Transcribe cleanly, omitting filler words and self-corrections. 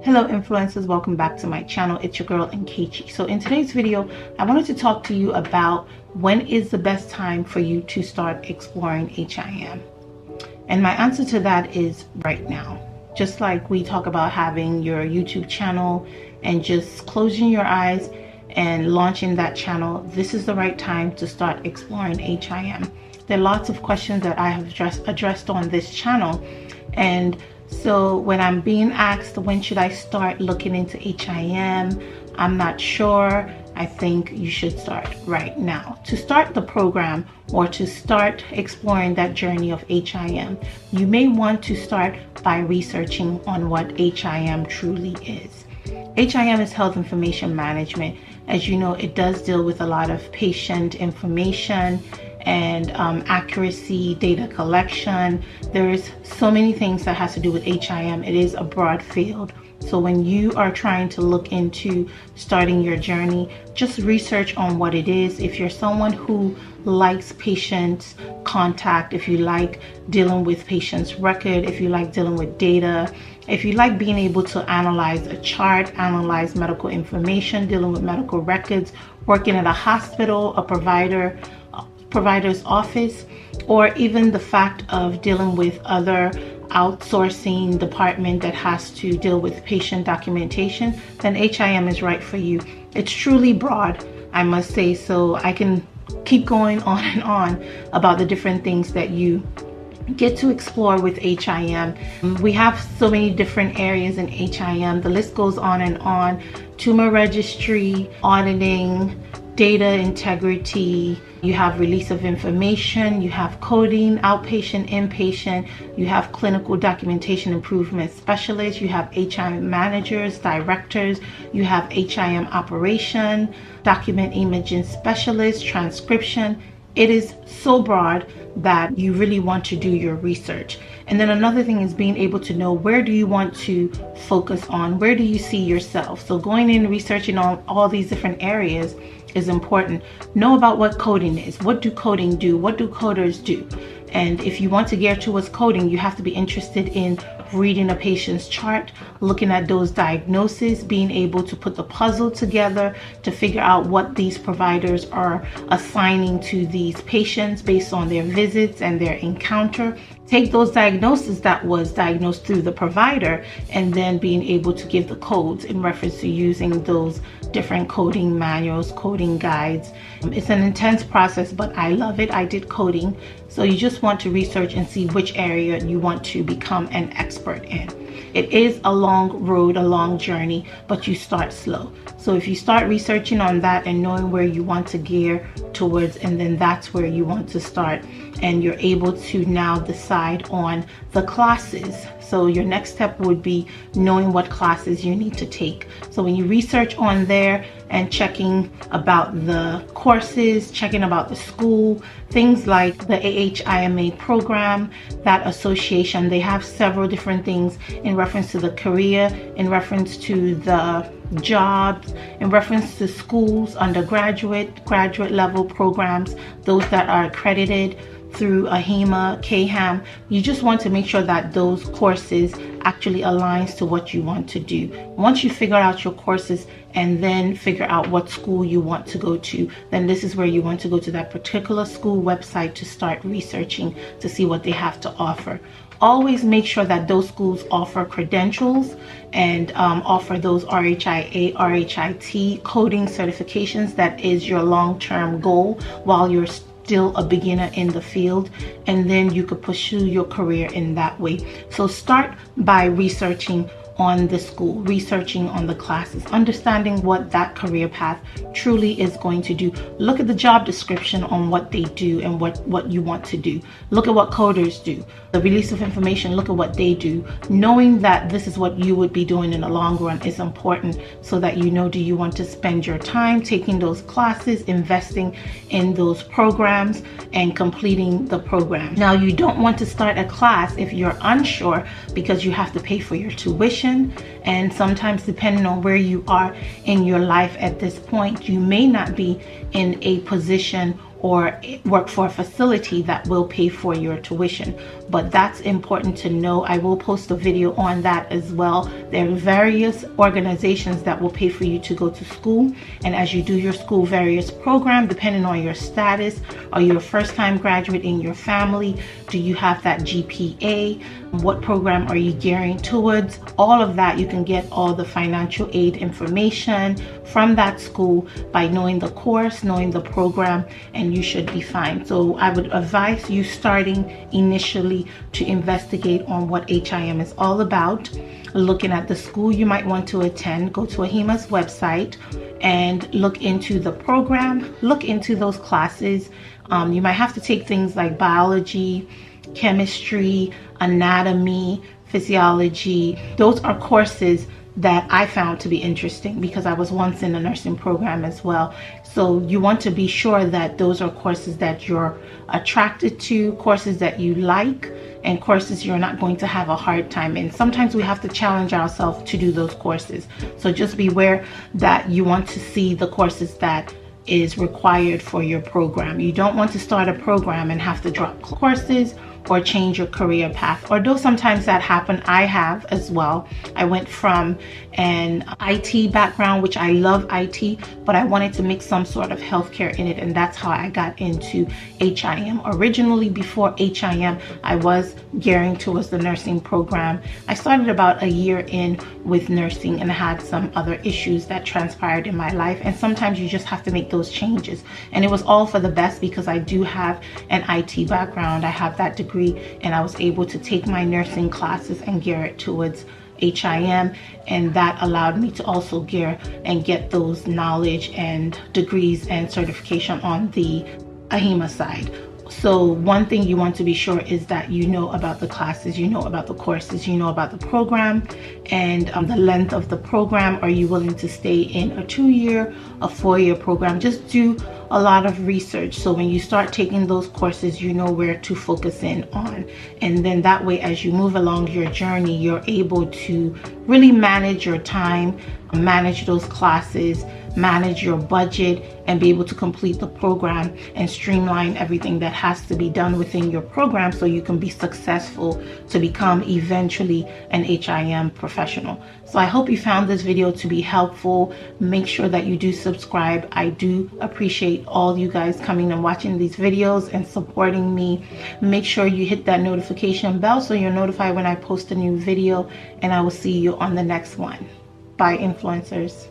Hello influencers, welcome back to my channel. It's your girl Nkechi. So in today's video, I wanted to talk to you about when is the best time for you to start exploring HIM. And my answer to that is right now. Just like we talk about having your YouTube channel and just closing your eyes and launching that channel, this is the right time to start exploring HIM. There are lots of questions that I have addressed on this channel, and so when I'm being asked when should I start looking into HIM, I'm not sure. I think you should start right now. To start the program or to start exploring that journey of HIM, you may want to start by researching on what HIM truly is. HIM is health information management. As you know, it does deal with a lot of patient information and accuracy, data collection. There's so many things that has to do with HIM. It is a broad field. So when you are trying to look into starting your journey, just research on what it is. If you're someone who likes patient contact, if you like dealing with patient's record, if you like dealing with data, if you like being able to analyze a chart, analyze medical information, dealing with medical records, working at a hospital, a provider's office, or even the fact of dealing with other outsourcing department that has to deal with patient documentation, then HIM is right for you. It's truly broad, I must say, so I can keep going on and on about the different things that you get to explore with HIM. We have so many different areas in HIM. The list goes on and on. Tumor registry, auditing, data integrity, you have release of information, you have coding, outpatient, inpatient, you have clinical documentation improvement specialists, you have HIM managers, directors, you have HIM operation, document imaging specialists, transcription. It is so broad that you really want to do your research. And then another thing is being able to know, where do you want to focus on? Where do you see yourself? So going in researching on all these different areas is important. Know about what coding is. What do coding do? What do coders do? And if you want to gear towards coding, you have to be interested in reading a patient's chart, looking at those diagnoses, being able to put the puzzle together to figure out what these providers are assigning to these patients based on their visits and their encounter. Take those diagnoses that was diagnosed through the provider and then being able to give the codes in reference to using those different coding manuals, coding guides. It's an intense process, but I love it. I did coding. So you just want to research and see which area you want to become an expert in. It is a long road, a long journey, but you start slow. So if you start researching on that and knowing where you want to gear towards, and then that's where you want to start, and you're able to now decide on the classes. So your next step would be knowing what classes you need to take. So when you research on there and checking about the courses, checking about the school, things like the AHIMA program, that association, they have several different things in reference to the career, in reference to the jobs, in reference to schools, undergraduate, graduate level programs, those that are accredited through AHIMA, KHAM. You just want to make sure that those courses actually aligns to what you want to do. Once you figure out your courses and then figure out what school you want to go to, then this is where you want to go to that particular school website to start researching to see what they have to offer. Always make sure that those schools offer credentials and offer those RHIA, RHIT coding certifications. That is your long-term goal while you're still a beginner in the field, and then you could pursue your career in that way. So start by researching on the school, researching on the classes, understanding what that career path truly is going to do. Look at the job description on what they do and what you want to do. Look at what coders do. The release of information, look at what they do. Knowing that this is what you would be doing in the long run is important, so that you know, do you want to spend your time taking those classes, investing in those programs and completing the program. Now, you don't want to start a class if you're unsure, because you have to pay for your tuition, and sometimes depending on where you are in your life at this point, you may not be in a position or work for a facility that will pay for your tuition. But that's important to know. I will post a video on that as well. There are various organizations that will pay for you to go to school, and as you do your school various program, depending on your status, are you a first-time graduate in your family? Do you have that GPA? What program are you gearing towards? All of that, you can get all the financial aid information from that school by knowing the course, knowing the program, and you should be fine. So I would advise you starting initially to investigate on what HIM is all about, looking at the school you might want to attend. Go to AHIMA's website and look into the program, look into those classes. You might have to take things like biology, chemistry, anatomy, physiology. Those are courses that I found to be interesting because I was once in a nursing program as well. So you want to be sure that those are courses that you're attracted to, courses that you like, and courses you're not going to have a hard time in. Sometimes we have to challenge ourselves to do those courses. So just beware that you want to see the courses that is required for your program. You don't want to start a program and have to drop courses or change your career path. Although sometimes that happen, I have as well. I went from an IT background, which I love IT, but I wanted to mix some sort of healthcare in it, and that's how I got into HIM. Originally, before HIM, I was gearing towards the nursing program. I started about a year in with nursing and had some other issues that transpired in my life, and sometimes you just have to make those changes. And it was all for the best because I do have an IT background. I have that degree, and I was able to take my nursing classes and gear it towards HIM, and that allowed me to also gear and get those knowledge and degrees and certification on the AHIMA side. So one thing you want to be sure is that you know about the classes, you know about the courses, you know about the program, and the length of the program. Are you willing to stay in a 2-year, a 4-year program? Just do a lot of research, so when you start taking those courses, you know where to focus in on, and then that way, as you move along your journey, you're able to really manage your time, manage those classes, manage your budget, and be able to complete the program and streamline everything that has to be done within your program so you can be successful to become eventually an HIM professional. So I hope you found this video to be helpful. Make sure that you do subscribe. I do appreciate all you guys coming and watching these videos and supporting me. Make sure you hit that notification bell so you're notified when I post a new video, and I will see you on the next one. Bye, influencers.